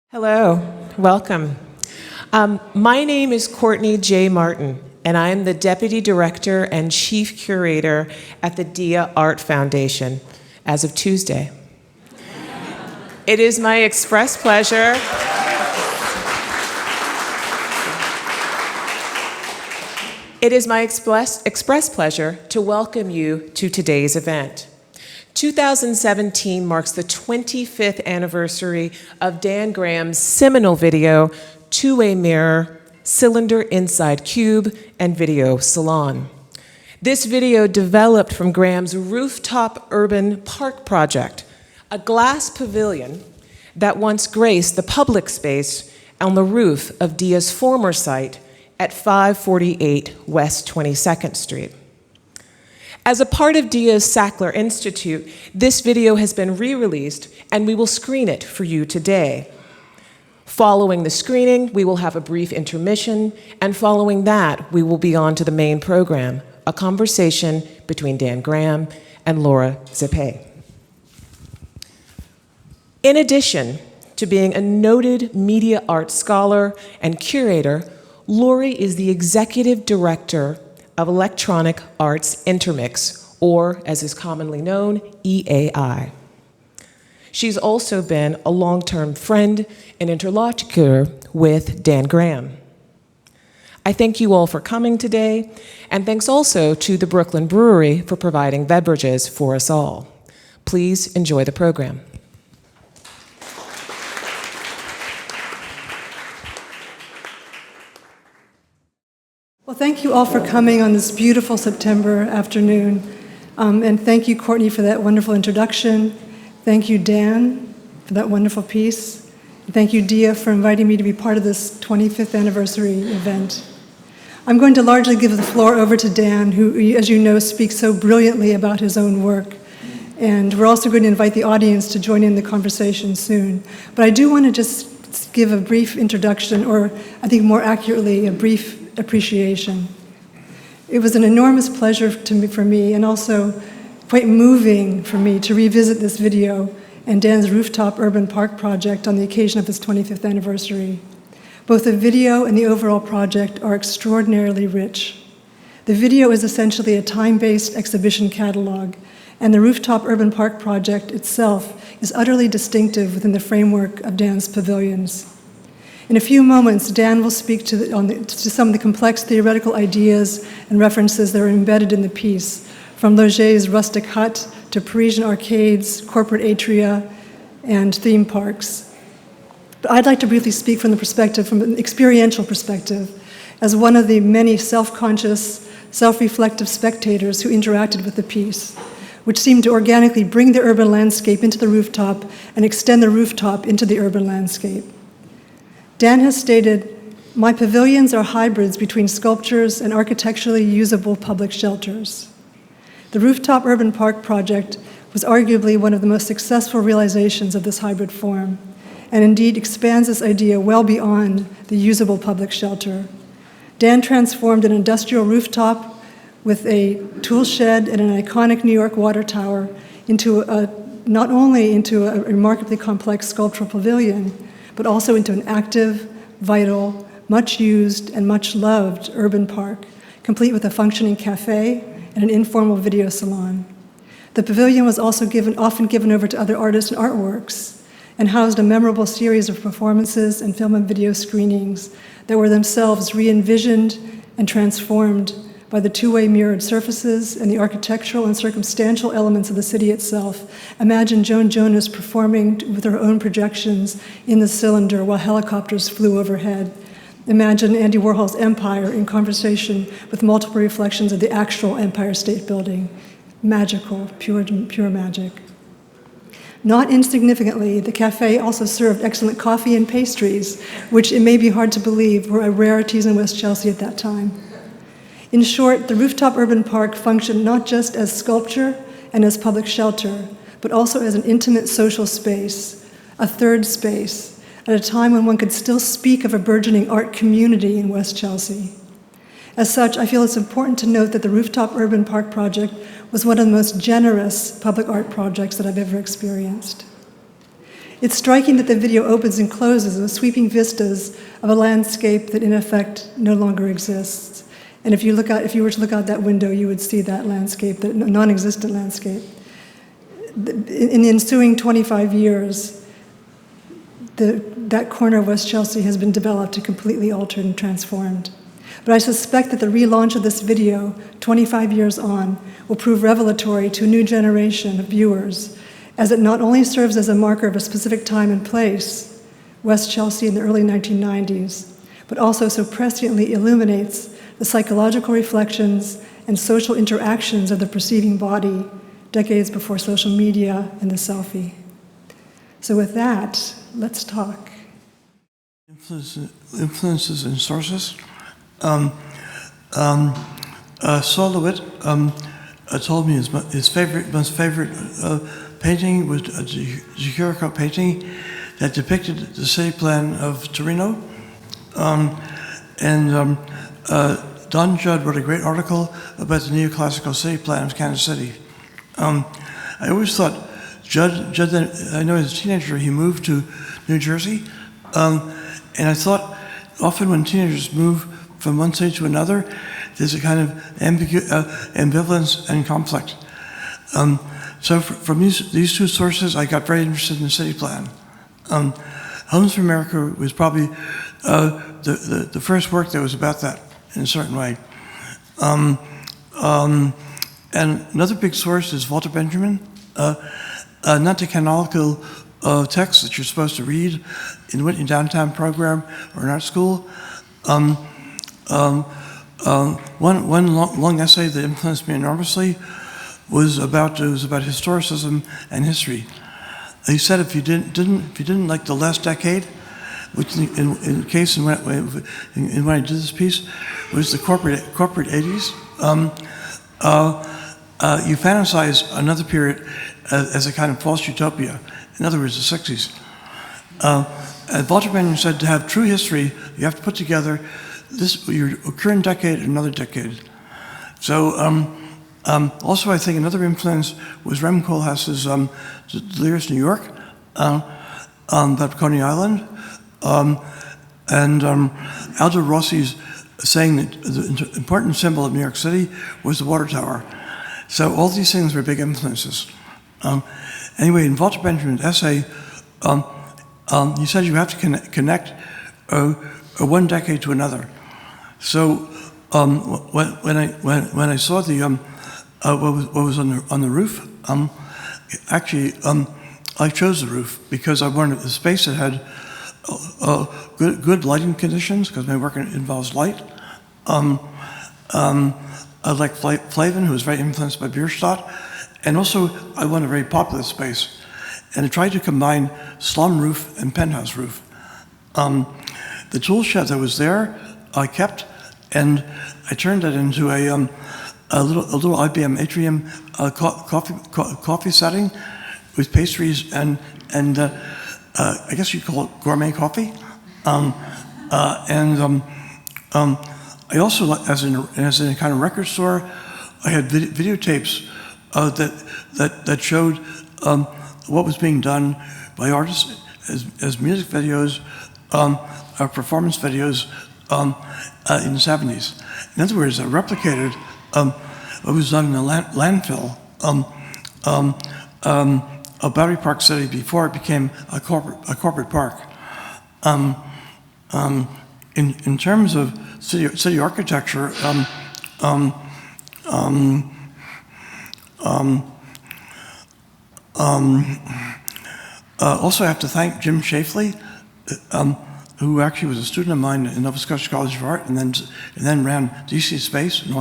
Hello, welcome. My name is Courtney J. Martin, and I am the Deputy Director and Chief Curator at the Dia Art Foundation as of Tuesday. It is my express pleasure to welcome you to today's event. 2017 marks the 25th anniversary of Dan Graham's seminal video, Two-Way Mirror, Cylinder Inside Cube, and video Salon. This video developed from Graham's Rooftop Urban Park project, a glass pavilion that once graced the public space on the roof of Dia's former site at 548 West 22nd Street. As a part of Dia's Sackler Institute, this video has been re-released, and we will screen it for you today. Following the screening, we will have a brief intermission, and following that, we will be on to the main program, a conversation between Dan Graham and Lori Zippay. In addition to being a noted media arts scholar and curator, Lori is the executive director of Electronic Arts Intermix, or as is commonly known, EAI. She's also been a long-term friend and interlocutor with Dan Graham. I thank you all for coming today, and thanks also to the Brooklyn Brewery for providing beverages for us all. Please enjoy the program. Well, thank you all for coming on this beautiful September afternoon. And thank you, Courtney, for that wonderful introduction. Thank you, Dan, for that wonderful piece. And thank you, Dia, for inviting me to be part of this 25th anniversary event. I'm going to largely give the floor over to Dan, who, as you know, speaks so brilliantly about his own work. And we're also going to invite the audience to join in the conversation soon. But I do want to just give a brief introduction, or I think more accurately, a brief appreciation. It was an enormous pleasure for me, and also quite moving for me to revisit this video and Dan's Rooftop Urban Park project on the occasion of its 25th anniversary. Both the video and the overall project are extraordinarily rich. The video is essentially a time-based exhibition catalog, and the Rooftop Urban Park project itself is utterly distinctive within the framework of Dan's pavilions. In a few moments, Dan will speak to some of the complex theoretical ideas and references that are embedded in the piece, from Loger's rustic hut to Parisian arcades, corporate atria, and theme parks. But I'd like to briefly speak from an experiential perspective, as one of the many self-conscious, self-reflective spectators who interacted with the piece, which seemed to organically bring the urban landscape into the rooftop and extend the rooftop into the urban landscape. Dan has stated, "My pavilions are hybrids between sculptures and architecturally usable public shelters." The Rooftop Urban Park project was arguably one of the most successful realizations of this hybrid form, and indeed expands this idea well beyond the usable public shelter. Dan transformed an industrial rooftop with a tool shed and an iconic New York water tower not only into a remarkably complex sculptural pavilion, but also into an active, vital, much used, and much loved urban park, complete with a functioning cafe and an informal video salon. The pavilion was also often given over to other artists and artworks, and housed a memorable series of performances and film and video screenings that were themselves re-envisioned and transformed by the two-way mirrored surfaces and the architectural and circumstantial elements of the city itself. Imagine Joan Jonas performing with her own projections in the cylinder while helicopters flew overhead. Imagine Andy Warhol's Empire in conversation with multiple reflections of the actual Empire State Building. Magical, pure magic. Not insignificantly, the cafe also served excellent coffee and pastries, which it may be hard to believe were rarities in West Chelsea at that time. In short, the Rooftop Urban Park functioned not just as sculpture and as public shelter, but also as an intimate social space, a third space, at a time when one could still speak of a burgeoning art community in West Chelsea. As such, I feel it's important to note that the Rooftop Urban Park project was one of the most generous public art projects that I've ever experienced. It's striking that the video opens and closes with sweeping vistas of a landscape that in effect no longer exists. And if you were to look out that window, you would see that landscape, that non-existent landscape. In the ensuing 25 years, that corner of West Chelsea has been developed and completely altered and transformed. But I suspect that the relaunch of this video, 25 years on, will prove revelatory to a new generation of viewers, as it not only serves as a marker of a specific time and place, West Chelsea in the early 1990s, but also so presciently illuminates the psychological reflections and social interactions of the perceiving body decades before social media and the selfie. So with that, let's talk. Influences and sources. Saul LeWitt told me his most favorite painting was a Gihirico painting that depicted the city plan of Torino. Don Judd wrote a great article about the neoclassical city plan of Kansas City. I always thought Judd, I know as a teenager he moved to New Jersey, and I thought often when teenagers move from one city to another, there's a kind of ambivalence and conflict. So from these two sources, I got very interested in the city plan. Homes for America was probably the first work that was about that in a certain way. And another big source is Walter Benjamin, not the canonical text that you're supposed to read in Whitney Downtown program or in art school. One long essay that influenced me enormously was about historicism and history. He said if you didn't like the last decade, which in case in when I did this piece was the corporate 80s, you fantasize another period as a kind of false utopia. In other words, the 60s. And Walter Benjamin said to have true history, you have to put together your current decade and another decade. So also I think another influence was Rem Koolhaas's Delirious New York about Coney Island, and Aldo Rossi's saying that the important symbol of New York City was the water tower. So all these things were big influences. Anyway, in Walter Benjamin's essay, he said you have to connect one decade to another. So when I saw the what was on the roof, actually I chose the roof because I wanted a space that had good lighting conditions because my work involves light. I like Flavin, who was very influenced by Bierstadt, and also I want a very popular space. And I tried to combine slum roof and penthouse roof. The tool shed that was there, I kept, and I turned it into a little IBM Atrium coffee setting with pastries and I guess you'd call it gourmet coffee. I also, as in a kind of record store, I had videotapes that showed what was being done by artists as music videos, performance videos in the 70s. In other words, I replicated what was done in the landfill of Battery Park City before it became a corporate park. In terms of city architecture, also I have to thank Jim Shafley, who actually was a student of mine in Nova Scotia College of Art, and then ran DC Space in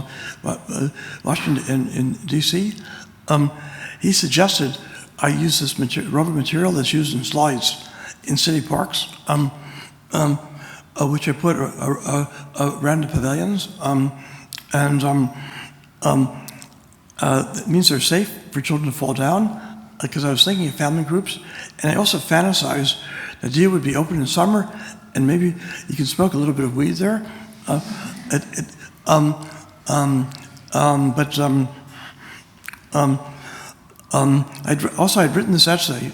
Washington in DC. He suggested I use this rubber material that's used in slides in city parks, which I put around the pavilions, it means they're safe for children to fall down, because I was thinking of family groups, and I also fantasized the idea would be open in summer, and maybe you can smoke a little bit of weed there. I'd written this essay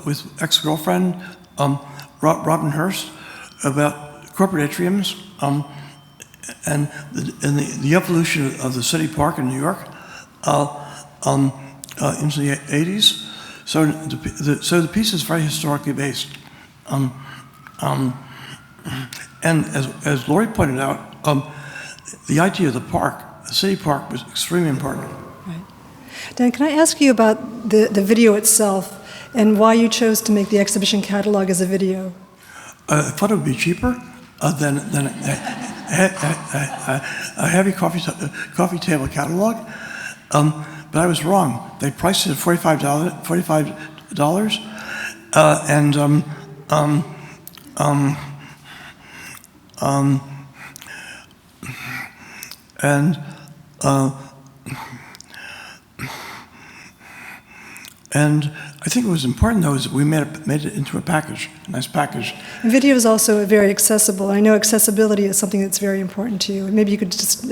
with ex-girlfriend Robin Hurst about corporate atriums and the evolution of the city park in New York into the 80s. So the piece is very historically based. And as Lori pointed out, the idea of the park, the city park, was extremely important. Right. Dan, can I ask you about the video itself and why you chose to make the exhibition catalog as a video? I thought it would be cheaper than a heavy coffee table catalog, but I was wrong. They priced it at $45, and I think it was important, though, is that we made it into a package, a nice package. And video is also very accessible. I know accessibility is something that's very important to you. Maybe you could just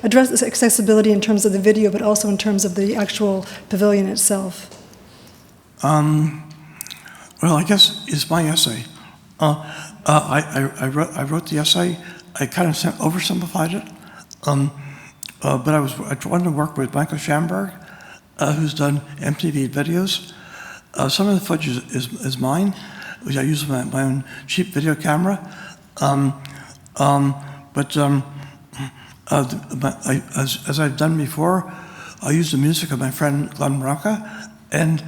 address this accessibility in terms of the video, but also in terms of the actual pavilion itself. Well, I guess it's my essay. I wrote the essay. I kind of oversimplified it, but I wanted to work with Michael Schamberg, who's done MTV videos. Some of the footage is mine, which I use my own cheap video camera. As I've done before, I used the music of my friend Glenn Branca, and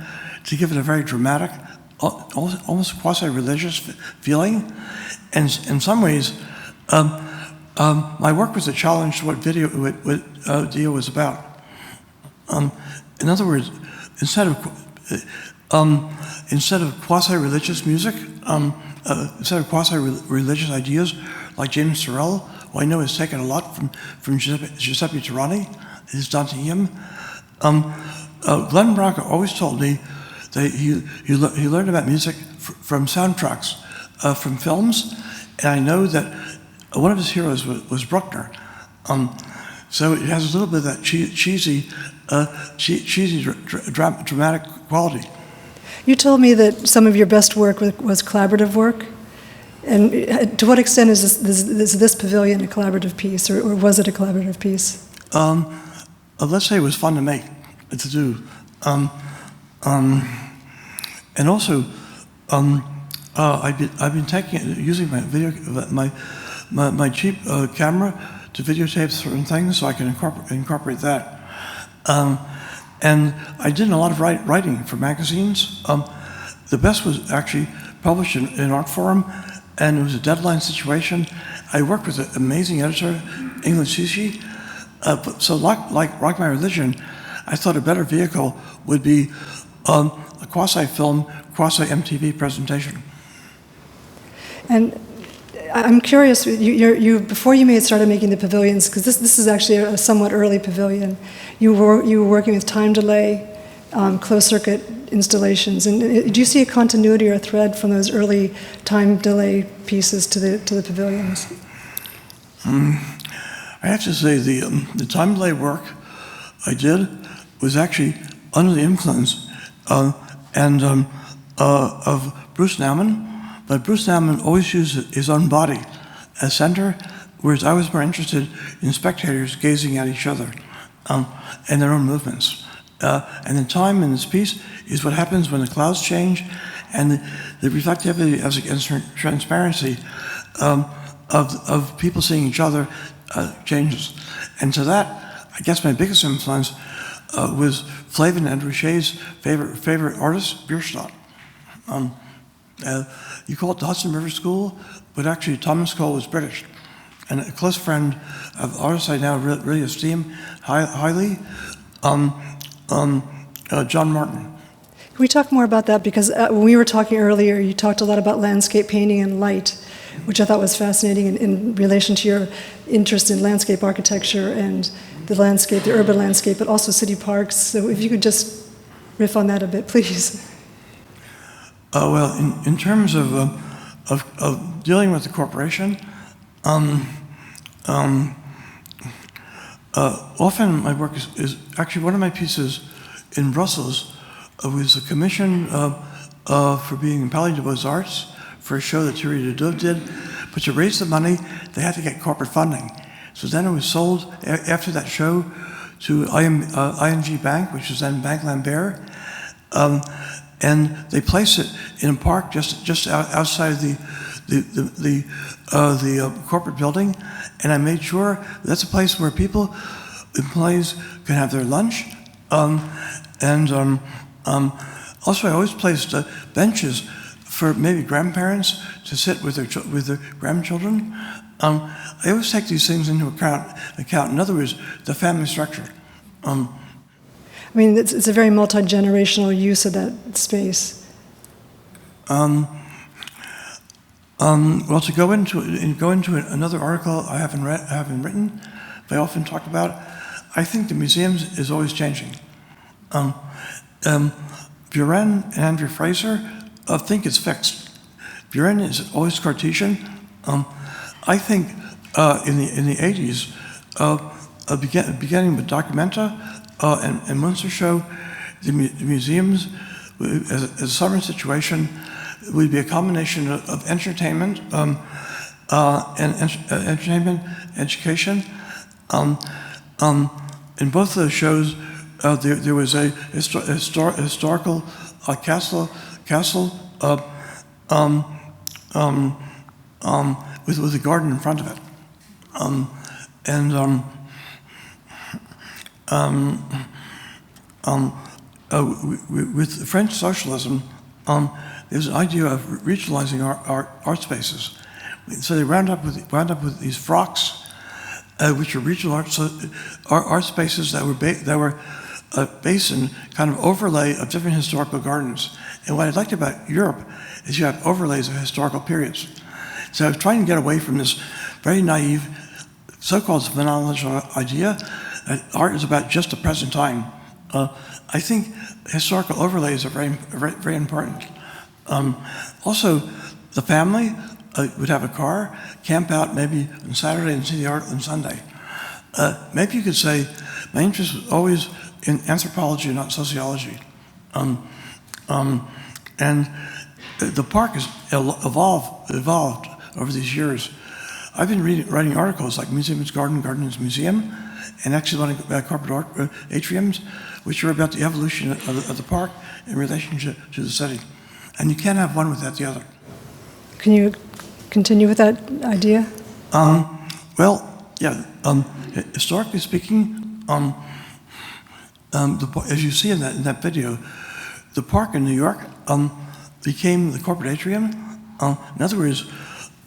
to give it a very dramatic, almost quasi-religious feeling. And in some ways, my work was a challenge to what video was about. In other words, instead of quasi-religious music, instead of quasi-religious ideas like James Turrell, who I know has taken a lot from Giuseppe Torani, his Dante hymn, Glenn Branca always told me that he learned about music from soundtracks, from films, and I know that one of his heroes was Bruckner. So it has a little bit of that cheesy, dramatic quality. You told me that some of your best work was collaborative work. And to what extent is this pavilion a collaborative piece, or was it a collaborative piece? Let's say it was fun to make, to do. And also, I've been using my cheap camera to videotape certain things, so I can incorporate that. And I did a lot of writing for magazines. The best was actually published in Art Forum, and it was a deadline situation. I worked with an amazing editor, England Cici. So like Rock My Religion, I thought a better vehicle would be a quasi-film, quasi-MTV presentation. And I'm curious, before you started making the pavilions, because this is actually a somewhat early pavilion, you were working with time delay, closed circuit installations. And do you see a continuity or a thread from those early time delay pieces to the pavilions? I have to say the time delay work I did was actually under the influence of Bruce Nauman. But Bruce Nauman always used his own body as center, whereas I was more interested in spectators gazing at each other and their own movements. And the time in this piece is what happens when the clouds change and the reflectivity as against transparency of people seeing each other changes. And to that, I guess my biggest influence was Flavin and Richet's favorite artist, Bierstadt. You call it the Hudson River School, but actually Thomas Cole was British. And a close friend of artists I now really esteem highly, John Martin. Can we talk more about that? Because when we were talking earlier, you talked a lot about landscape painting and light, which I thought was fascinating in relation to your interest in landscape architecture and the urban landscape, but also city parks. So if you could just riff on that a bit, please. Well, in terms of dealing with the corporation, often my work is actually one of my pieces in Brussels was a commission for being in Palais des Beaux-Arts for a show that Thierry Ledoux did. But to raise the money, they had to get corporate funding. So then it was sold after that show to ING Bank, which was then Bank Lambert. And they placed it in a park just outside the corporate building. And I made sure that's a place where employees can have their lunch. Also, I always placed benches for maybe grandparents to sit with their grandchildren. I always take these things into account. In other words, the family structure. I mean, it's a very multi-generational use of that space. Well, to go into another article I haven't written, but I often talk about, I think the museums is always changing. Buren and Andrew Fraser think it's fixed. Buren is always Cartesian. I think in the 80s, beginning with Documenta and Munster Show, the museums, as a summer situation, would be a combination of entertainment and entertainment, education. In both of those shows, there was a historical castle with a garden in front of it. With French socialism, there's an idea of regionalizing our art spaces. So they wound up with these frocks, which are regional art spaces that were based in kind of overlay of different historical gardens. And what I liked about Europe is you have overlays of historical periods. So I was trying to get away from this very naive, so-called phenomenological idea that art is about just the present time. I think historical overlays are very, very, very important. Also, the family would have a car, camp out maybe on Saturday and see the art on Sunday. Maybe you could say, my interest was always in anthropology and not sociology. And the park has evolved over these years. I've been writing articles like Museum is Garden, Garden is Museum, and actually learning about corporate art atriums, which are about the evolution of the park in relationship to the city. And you can't have one without the other. Can you continue with that idea? Well, yeah. Historically speaking, as you see in that video, the park in New York became the corporate atrium. In other words,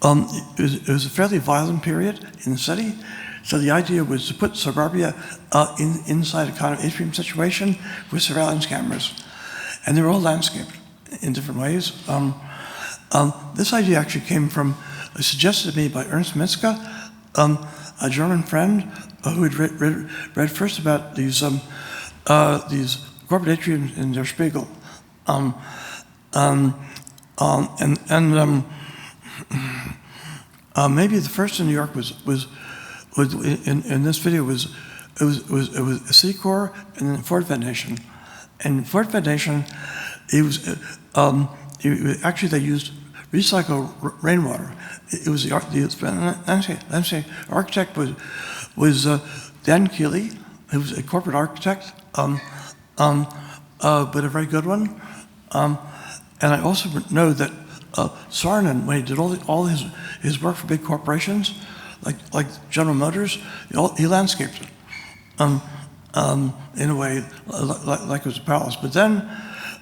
it was a fairly violent period in the city. So the idea was to put suburbia inside a kind of atrium situation with surveillance cameras. And they were all landscaped in different ways. This idea actually came from, suggested to me by Ernst Mitzke, a German friend who had read first about these corporate atriums in Der Spiegel. Maybe the first in New York was in this video was Secor and then Ford Foundation. And Ford Foundation, actually they used recycled rainwater. It was the architect was Dan Keeley, who was a corporate architect, but a very good one. And I also know that Saarinen, when he did all his work for big corporations, like General Motors, he landscaped it in a way like it was a palace. But then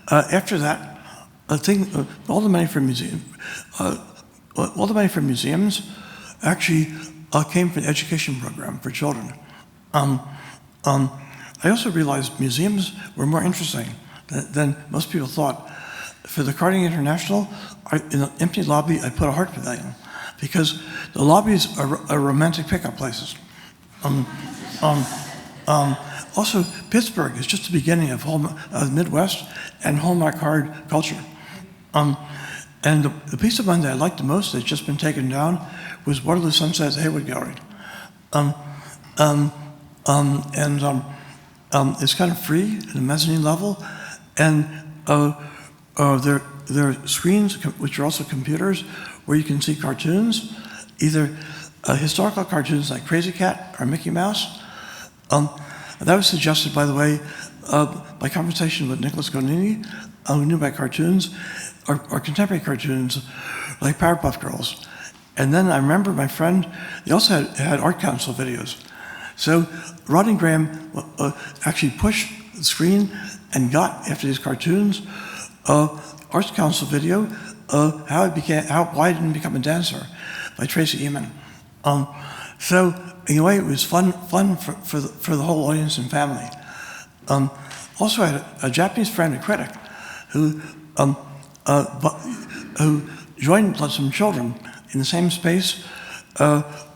after that, all the money from museums actually came from the education program for children. I also realized museums were more interesting than most people thought. For the Carnegie International, in the empty lobby, I put a heart pavilion because the lobbies are romantic pickup places. Also, Pittsburgh is just the beginning of the Midwest and Hallmark card culture. And the piece of land that I liked the most that's just been taken down was Waterloo Sunset's Hayward Gallery. It's kind of free at the mezzanine level, and there are screens, which are also computers, where you can see cartoons, either historical cartoons like Crazy Cat or Mickey Mouse. That was suggested, by the way, by conversation with Nicholas Gonini, who knew about cartoons, or contemporary cartoons like Powerpuff Girls. And then I remember my friend, he also had art council videos. So Rodney Graham actually pushed the screen and got, after these cartoons, Arts Council video, Why I Didn't Become a Dancer by Tracy Emin. So in a way, it was fun for the whole audience and family. Also, I had a Japanese friend, a critic, who joined some children in the same space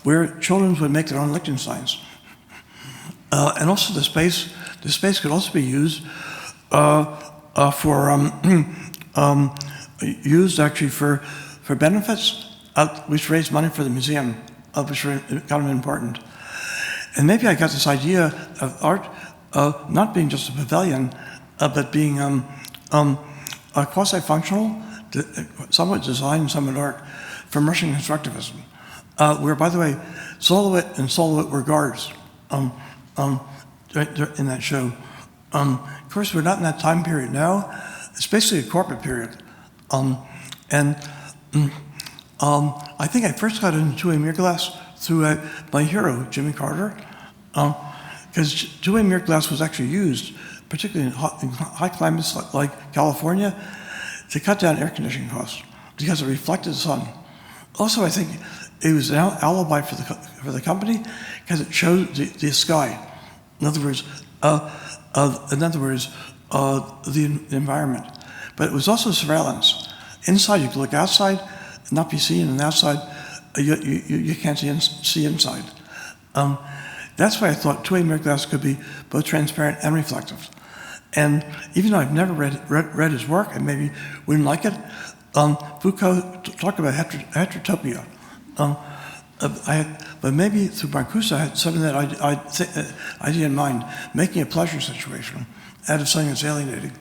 where children would make their own Liechtensteins. And also the space could also be used used actually for benefits, which raised money for the museum, which were kind of important. And maybe I got this idea of art not being just a pavilion, but being quasi-functional, somewhat design and somewhat art, from Russian constructivism, where, by the way, Solowit and Solowit were guards in that show. Of course, we're not in that time period now. It's basically a corporate period. I think I first got into two-way mirror glass through my hero, Jimmy Carter, because two-way mirror glass was actually used, particularly in high climates like California, to cut down air conditioning costs because it reflected the sun. Also, I think it was an alibi for the company because it showed the sky. In other words, the environment. But it was also surveillance. Inside, you could look outside and not be seen, and outside, you can't see inside. That's why I thought two-way mirror glass could be both transparent and reflective. And even though I've never read his work, and maybe wouldn't like it, Foucault talked about heterotopia. But maybe through Marcuse, I had something that idea in mind, making a pleasure situation out of something that's alienating.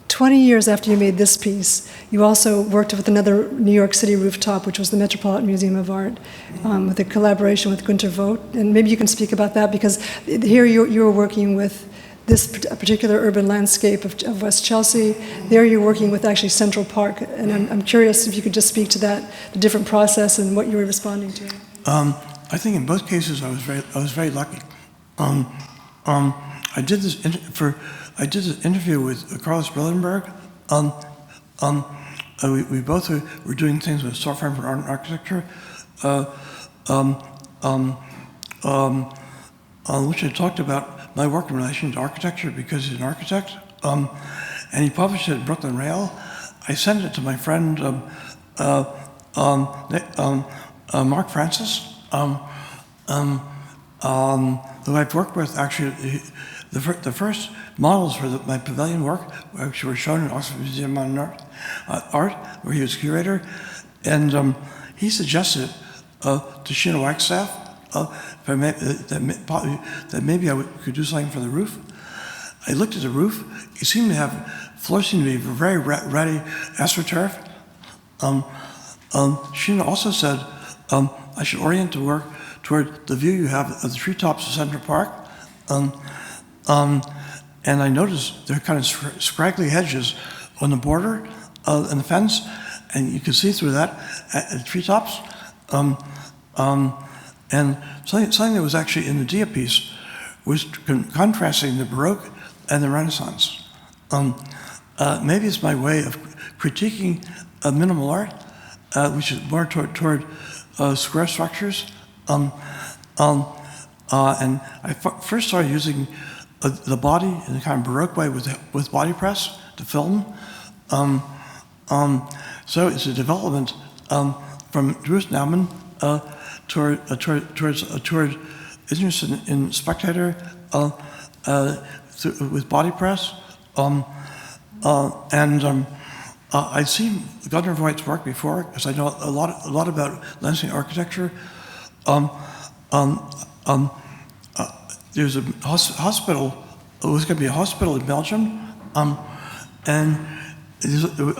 20 years after you made this piece, you also worked with another New York City Rooftop, which was the Metropolitan Museum of Art, with a collaboration with Günter Vogt. And maybe you can speak about that, because here you were working with this particular urban landscape of West Chelsea. There you're working with actually Central Park. And I'm curious if you could just speak to that, the different process and what you were responding to. I think in both cases I was very lucky. I did this interview with Carlos Brillenberg. We both were doing things with Storefront for Art and Architecture, which I talked about my work in relation to architecture because he's an architect, and he published it at Brooklyn Rail. I sent it to my friend Mark Francis, who I've worked with. Actually, the first models for my pavilion work actually were shown in Oxford Museum of Modern Art, where he was curator, and he suggested to Sheena Wagstaff that maybe I could do something for the roof. I looked at the roof. It seemed to have floors seemed to be very ready astroturf. Sheena also said I should orient the work toward the view you have of the treetops of Central Park. And I noticed there are kind of scraggly hedges on the border and the fence, and you could see through that at the treetops. And something that was actually in the Dia piece was contrasting the Baroque and the Renaissance. Maybe it's my way of critiquing minimal art, which is more toward square structures. And I first started using the body in a kind of Baroque way with body press to film. So it's a development from Bruce Nauman toward interest in spectator with body press. I'd seen Gunnar Voigt's work before because I know a lot about landscape architecture. there's a hospital. It was going to be a hospital in Belgium, and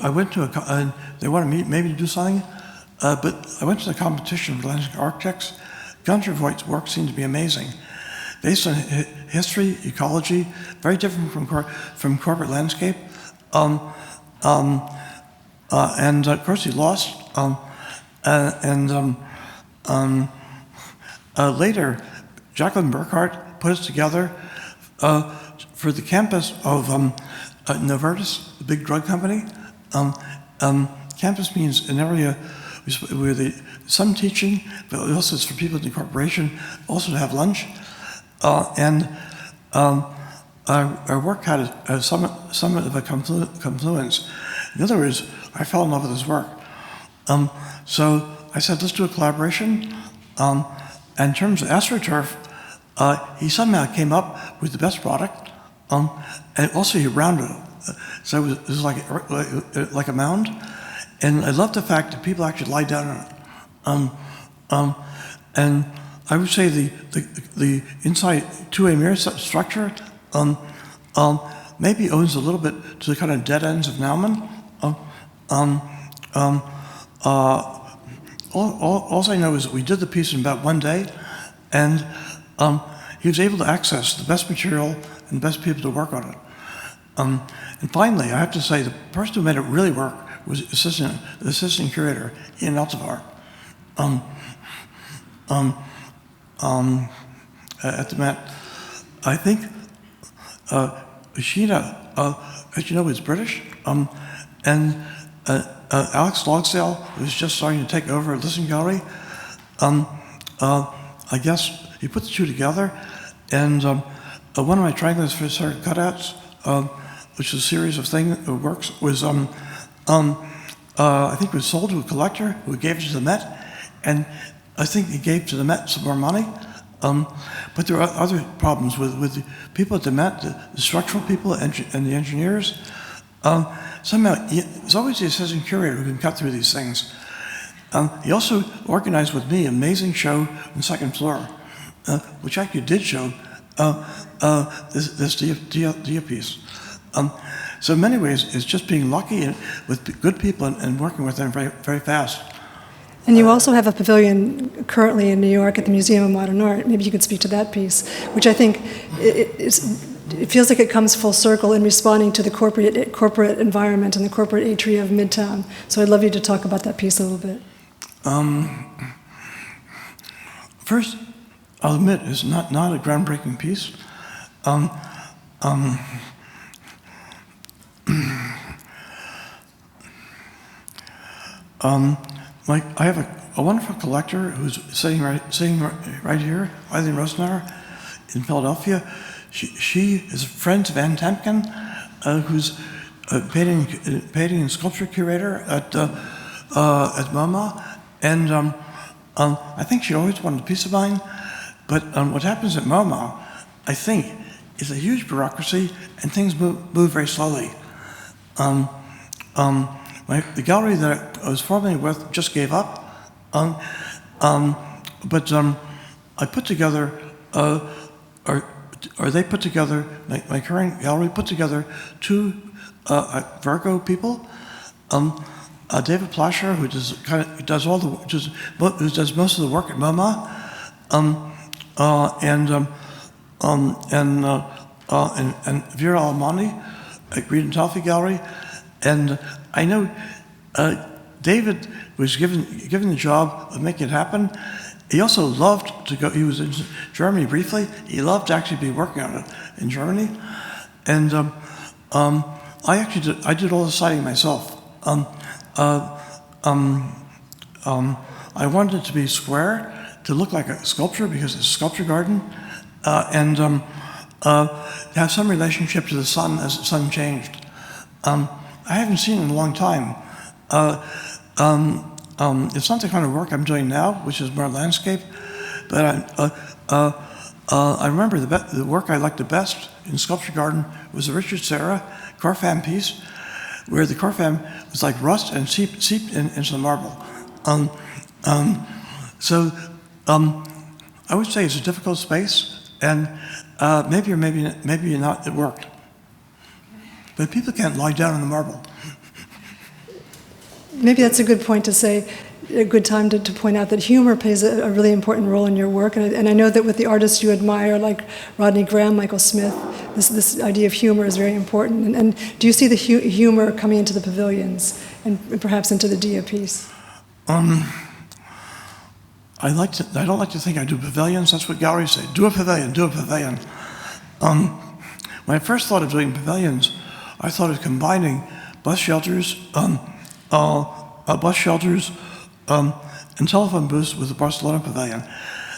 I went to and they wanted me maybe to do something, but I went to the competition for landscape architects. Gunter Voigt's work seemed to be amazing, based on history, ecology, very different from corporate landscape, and of course he lost. Later, Jacqueline Burkhardt put us together for the campus of Novartis, the big drug company. Campus means an area where some teaching, but also it's for people in the corporation, also to have lunch. Our work had somewhat of a confluence. In other words, I fell in love with his work. So I said, let's do a collaboration. And in terms of AstroTurf, he somehow came up with the best product, and also he rounded it. So it was like a mound. And I love the fact that people actually lie down on it. And I would say the inside two-way mirror structure maybe owes a little bit to the kind of dead ends of Naumann. All I know is that we did the piece in about one day, and he was able to access the best material and the best people to work on it. And finally, I have to say, the person who made it really work was the assistant curator, Ian Eltivar, at the Met. I think Sheena, as you know, is British, and Alex Logsdale was just starting to take over a listening gallery. I guess he put the two together, and one of my triangles for certain cutouts, which is a series of works, was I think it was sold to a collector who gave it to the Met, and I think he gave to the Met some more money. But there are other problems with the people at the Met, the structural people and the engineers. Somehow, it's always the assistant curator who can cut through these things. He also organized with me an amazing show on the second floor, which actually did show this Dia piece. So in many ways, it's just being lucky with good people and working with them very, very fast. And you also have a pavilion currently in New York at the Museum of Modern Art. Maybe you could speak to that piece, which I think it feels like it comes full circle in responding to the corporate environment and the corporate atria of Midtown. So I'd love you to talk about that piece a little bit. First, I'll admit it's not a groundbreaking piece. I have a wonderful collector who's sitting right here, Eileen Rosenauer, in Philadelphia. She is a friend of Ann Temkin, who's a painting and sculpture curator at MoMA, and I think she always wanted a piece of mine. But what happens at MoMA, I think, is a huge bureaucracy, and things move very slowly. The gallery that I was formerly with just gave up, but I put together, or they put together, my current gallery put together two Virgo people, David Plasher, who does most of the work at MoMA, and Vera Alamani at Green and Toffee Gallery. And I know David was given the job of making it happen. He also loved to go. He was in Germany briefly. He loved to actually be working on it in Germany. And I did all the siding myself. I wanted it to be square, to look like a sculpture because it's a sculpture garden, and have some relationship to the sun as the sun changed. I haven't seen it in a long time. It's not the kind of work I'm doing now, which is more landscape, but I remember the work I liked the best in Sculpture Garden was the Richard Serra Corfam piece, where the Corfam was like rust and seeped into the marble. So I would say it's a difficult space, and maybe or maybe not, it worked. But people can't lie down on the marble. Maybe that's a good point to say, a good time to point out that humor plays a really important role in your work. And I know that with the artists you admire, like Rodney Graham, Michael Smith, this idea of humor is very important. And do you see the humor coming into the pavilions and perhaps into the Dia piece? I don't like to think I do pavilions. That's what galleries say. Do a pavilion, do a pavilion. When I first thought of doing pavilions, I thought of combining bus shelters, and telephone booths with the Barcelona pavilion.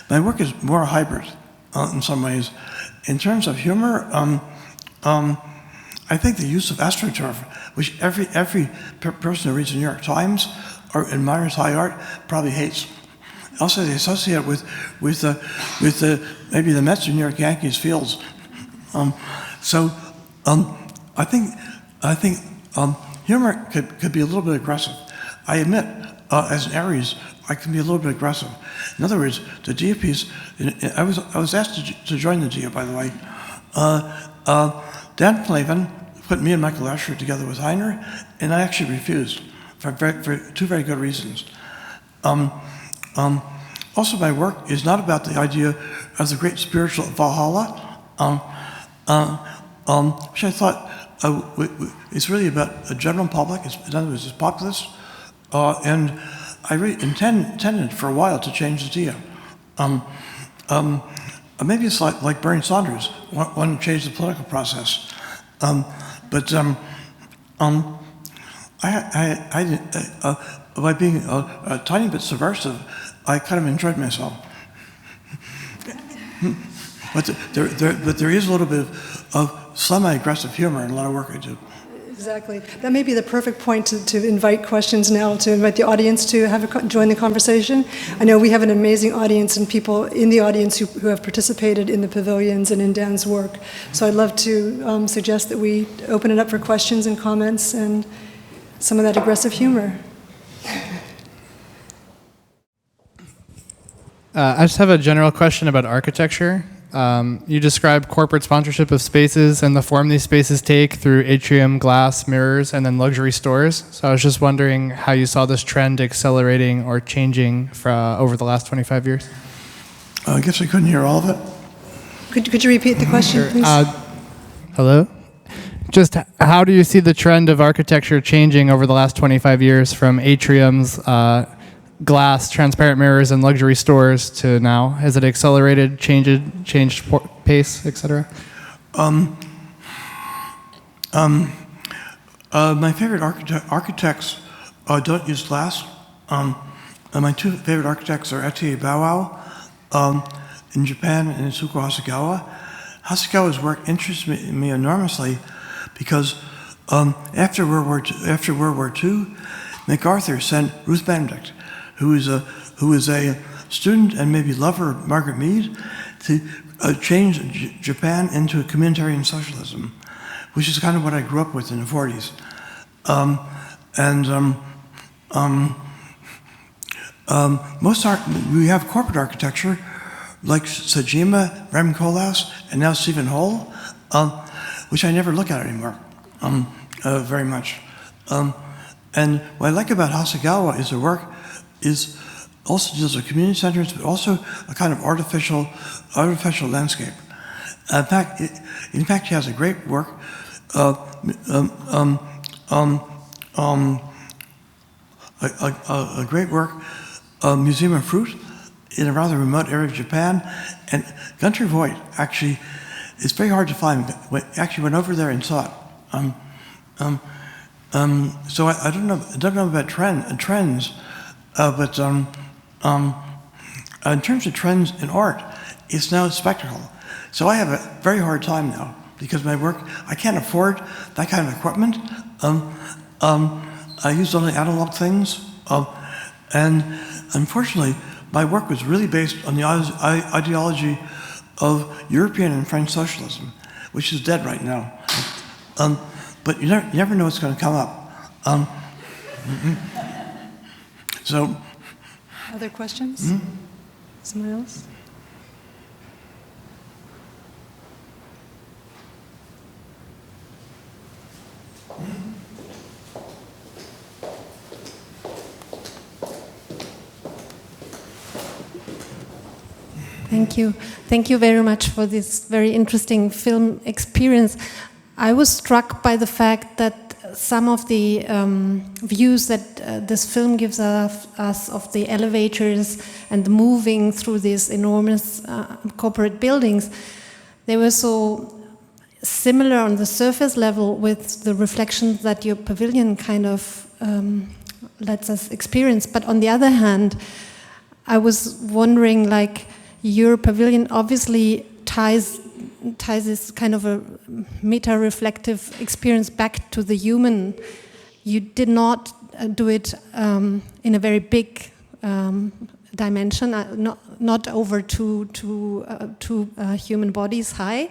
My work is more hybrid in some ways. In terms of humor, I think the use of AstroTurf, which every person who reads the New York Times or admires high art probably hates. Also, they associate it with maybe the Mets or New York Yankees fields. I think humor could be a little bit aggressive. I admit, as an Aries, I can be a little bit aggressive. In other words, the Dia piece, I was asked to join the Dia, by the way. Dan Plavin put me and Michael Asher together with Heiner, and I actually refused for two very good reasons. Also, my work is not about the idea of the great spiritual Valhalla, which I thought is really about a general public. In other words, it's populist, and I really intended for a while to change the Dia. Maybe it's like Bernie Sanders, wanting to change the political process, by being a tiny bit subversive, I kind of enjoyed myself. But there is a little bit of semi-aggressive humor in a lot of work I do. Exactly. That may be the perfect point to invite questions now, to invite the audience to join the conversation. I know we have an amazing audience and people in the audience who have participated in the pavilions and in Dan's work. So I'd love to suggest that we open it up for questions and comments and some of that aggressive humor. I just have a general question about architecture. You describe corporate sponsorship of spaces and the form these spaces take through atrium, glass, mirrors, and then luxury stores. So I was just wondering how you saw this trend accelerating or changing over the last 25 years. I guess I couldn't hear all of it. Could you repeat the question, please? Hello? Just how do you see the trend of architecture changing over the last 25 years from atriums, glass, transparent mirrors, and luxury stores to now? Has it accelerated, changed pace, etc.? My favorite architects don't use glass. My two favorite architects are Etienne Bauau in Japan and Itsuko Hasegawa. Hasegawa's work interests me enormously because after World War II, MacArthur sent Ruth Benedict, who is a student and maybe lover of Margaret Mead, to change Japan into a communitarian socialism, which is kind of what I grew up with in the 40s. We have corporate architecture, like Sajima, Rem Koolhaas, and now Stephen Hole, which I never look at anymore very much. And what I like about Hasegawa is her work is also deals with community centers, but also a kind of artificial landscape. In fact, she has a great work, a great work, Museum of Fruit, in a rather remote area of Japan. And Gunter Voigt, actually, it's very hard to find. Actually went over there and saw it. So I don't know about trends, but in terms of trends in art, it's now a spectacle. So I have a very hard time now because my work, I can't afford that kind of equipment. I use only analog things, and unfortunately, my work was really based on the ideology of European and French socialism, which is dead right now. But you never know what's going to come up. So. Other questions? Someone else? Thank you. Thank you very much for this very interesting film experience. I was struck by the fact that some of the views that this film gives us of the elevators and moving through these enormous corporate buildings, they were so similar on the surface level with the reflections that your pavilion kind of lets us experience. But on the other hand, I was wondering, like, your pavilion obviously ties this kind of a meta-reflective experience back to the human. You did not do it in a very big dimension, not over two human bodies high.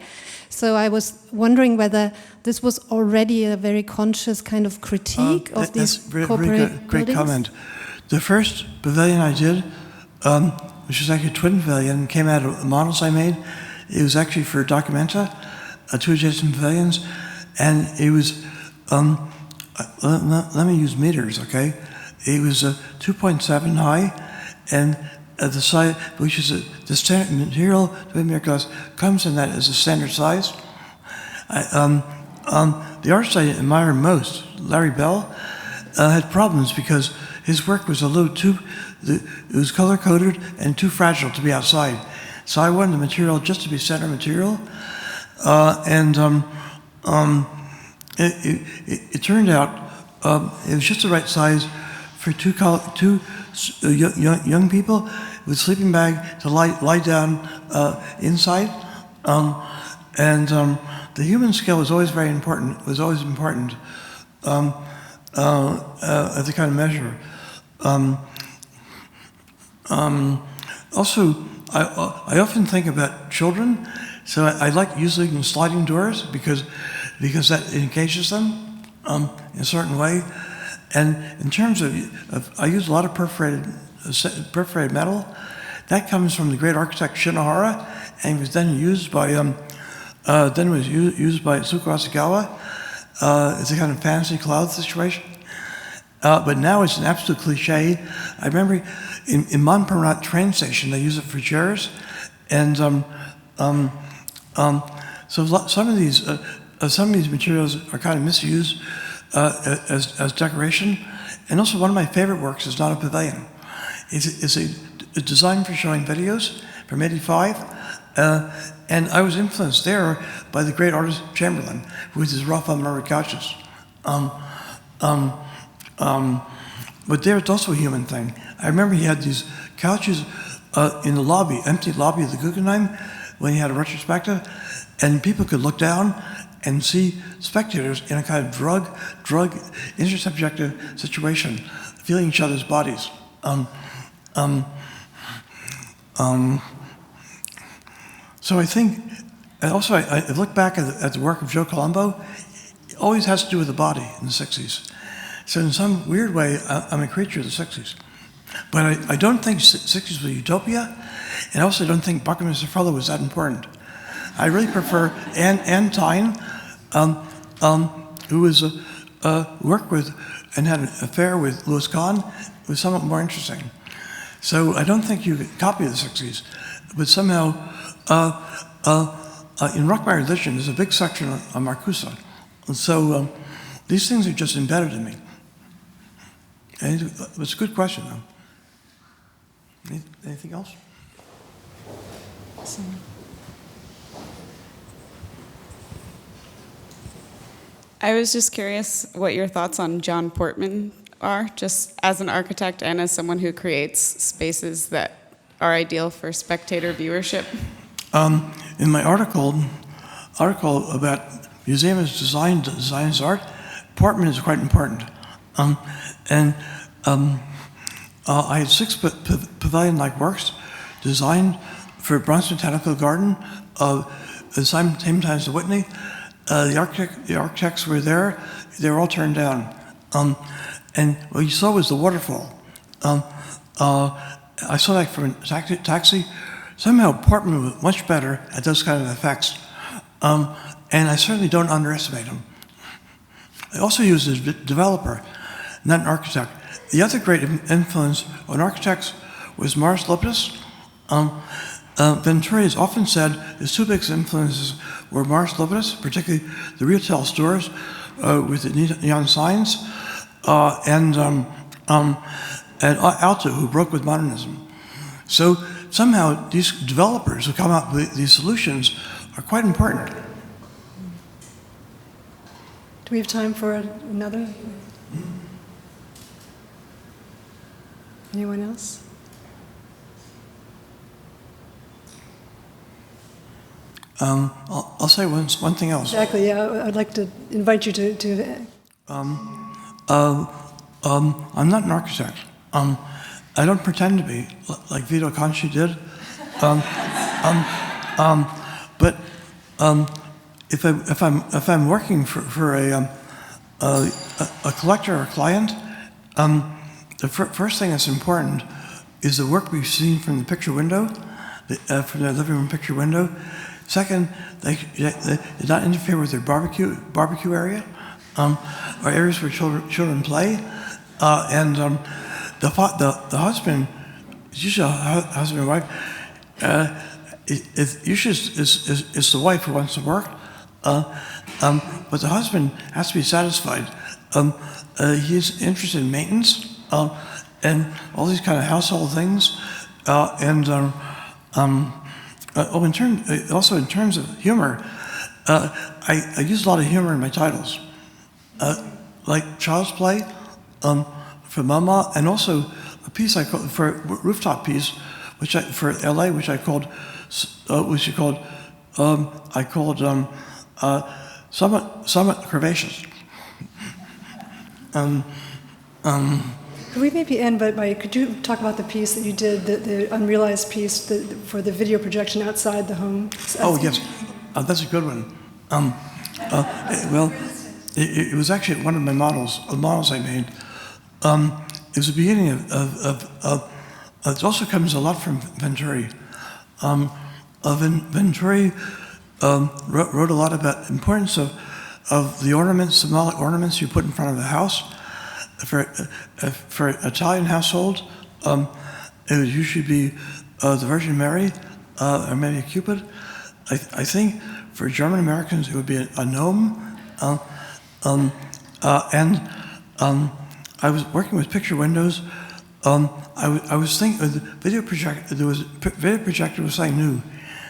So I was wondering whether this was already a very conscious kind of critique of these corporate great buildings. comment. The first pavilion I did, which was actually a twin pavilion, came out of models I made. It was actually for Documenta, 2 adjacent pavilions, and it was, let me use meters, okay? It was 2.7 high, and at the side, which is the standard material, glass comes in that as a standard size. The artist I admire most, Larry Bell, had problems because his work was a little too, it was color coded and too fragile to be outside. So I wanted the material just to be center material, it turned out it was just the right size for two young people with sleeping bag to lie down inside, the human scale was always very important. As a kind of measure. Also, I often think about children, so I like using sliding doors because that engages them in a certain way. And in terms of I use a lot of perforated metal. That comes from the great architect Shinohara, and was then used by Tsuku Asakawa. It's a kind of fantasy cloud situation. But now it's an absolute cliche. I remember in Montparnasse train station, they use it for chairs. And so some of these materials are kind of misused as decoration. And also one of my favorite works is not a pavilion. It's a design for showing videos from '85. And I was influenced there by the great artist Chamberlain with his Raphael marble couches. But there it's also a human thing. I remember he had these couches in the lobby, empty lobby of the Guggenheim, when he had a retrospective, and people could look down and see spectators in a kind of drug intersubjective situation, feeling each other's bodies. So I think, and also I look back at the work of Joe Colombo. It always has to do with the body in the 60s. So in some weird way, I'm a creature of the 60s. But I don't think 60s was a utopia, and I also don't think Buckminster Fuller was that important. I really prefer Anne Tyne, who was worked with and had an affair with Louis Kahn, was somewhat more interesting. So I don't think you could copy the 60s, but somehow in Rock My Religion, there's a big section on Marcuse. And so these things are just embedded in me. And it's a good question, though. Anything else? I was just curious what your thoughts on John Portman are, just as an architect and as someone who creates spaces that are ideal for spectator viewership. In my article about museum as design as art, Portman is quite important. I had 6 pavilion-like works designed for Bronx Botanical Garden, at the same time as the Whitney. The architects were there. They were all turned down. And what you saw was the waterfall. I saw that from a taxi. Somehow Portman was much better at those kind of effects. And I certainly don't underestimate him. I also used as a developer, not an architect. The other great influence on architects was Morris Lopez. Venturi is often said his two biggest influences were Morris Louis, particularly the retail stores with the neon signs, and Alto, who broke with modernism. So somehow these developers who come up with these solutions are quite important. Do we have time for another? Anyone else? I'll say one thing else. Exactly, yeah. I'd like to invite you to I'm not an architect. I don't pretend to be, like Vito Conci did. But if I'm working for a collector or client, the first thing that's important is the work we've seen from the picture window, from the living room picture window. Second, they did not interfere with their barbecue area, or areas where children play, and the husband, usually husband and wife, usually it's the wife who wants to work, but the husband has to be satisfied. He's interested in maintenance and all these kind of household things, also in terms of humor, I use a lot of humor in my titles, like Child's Play for Mama, and also a piece I called for Rooftop piece, for LA, which I called Summit Curvaceous. Could we maybe end by could you talk about the piece that you did, the unrealized piece for the video projection outside the home? Oh, yes. That's a good one. Well, it was actually one of my models I made. It was the beginning of it also comes a lot from Venturi. Venturi wrote a lot about the importance of the ornaments, symbolic ornaments you put in front of the house. For Italian household, it would usually be the Virgin Mary or maybe a Cupid. I think for German Americans it would be a gnome. I was working with picture windows. I was thinking the video projector. Video projector was something new,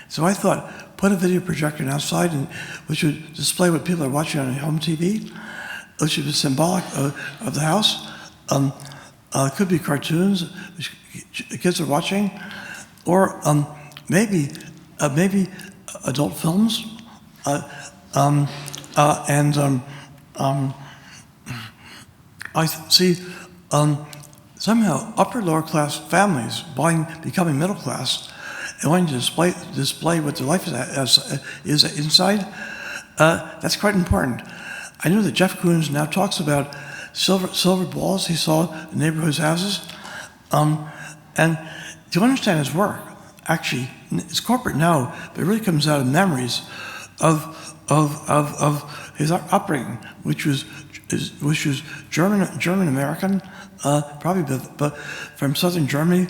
so I thought put a video projector outside, which would display what people are watching on home TV, which would be symbolic of the house. It could be cartoons which kids are watching, or maybe adult films. I see somehow upper lower class families becoming middle class and wanting to display what their life is inside. That's quite important. I know that Jeff Koons now talks about silver balls he saw in neighborhoods' houses, and to understand his work, actually, it's corporate now, but it really comes out of memories of his upbringing, which was German American, probably, but from southern Germany.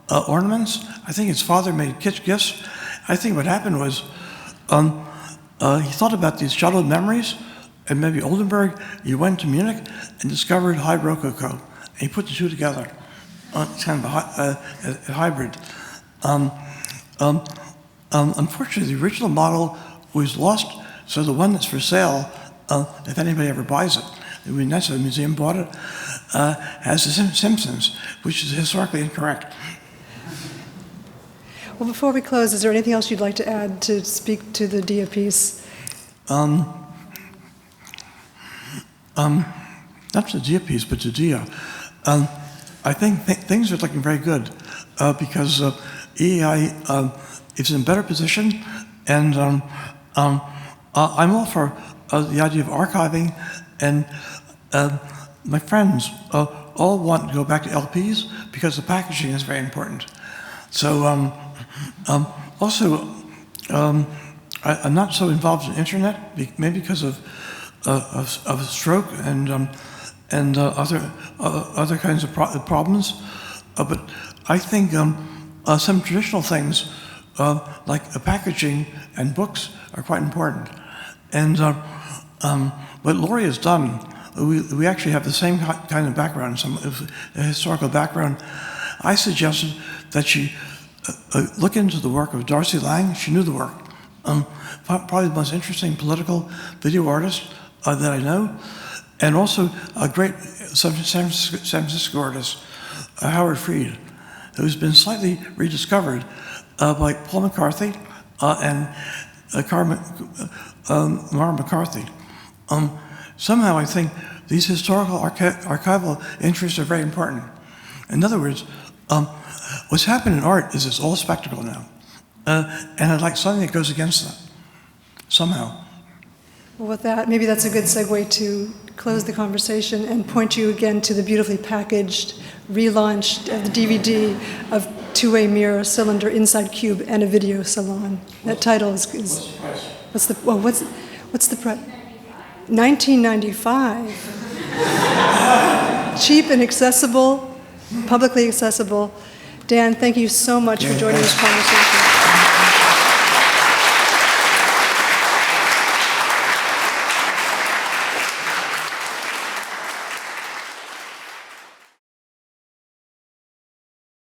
Ornaments. I think his father made gifts. I think what happened was he thought about these childhood memories, and maybe Oldenburg. He went to Munich and discovered high rococo, and he put the two together. It's kind of a hybrid. Unfortunately, the original model was lost, so the one that's for sale, if anybody ever buys it, it would be nice if a museum bought it, has the Simpsons, which is historically incorrect. Well, before we close, is there anything else you'd like to add to speak to the Dia piece? Not to the Dia piece, but to Dia. I think things are looking very good because EEI is in a better position, and I'm all for the idea of archiving, and my friends all want to go back to LPs because the packaging is very important. So also, I'm not so involved in the internet, maybe because of stroke and other kinds of problems. But I think some traditional things, like packaging and books, are quite important. And what Lori has done, we actually have the same kind of background, some historical background. I suggested that she look into the work of Darcy Lang. She knew the work. Probably the most interesting political video artist that I know, and also a great San Francisco artist, Howard Fried, who's been slightly rediscovered by Paul McCarthy and Mara McCarthy. Somehow I think these historical archival interests are very important. In other words, what's happened in art is it's all spectacle now. And I'd like something that goes against that, somehow. Well, with that, maybe that's a good segue to close the conversation and point you again to the beautifully packaged, relaunched the DVD of two-way mirror, cylinder, inside cube, and a video salon. That title is what's the price? $19.95. Cheap and accessible, publicly accessible. Dan, thank you so much for joining this conversation.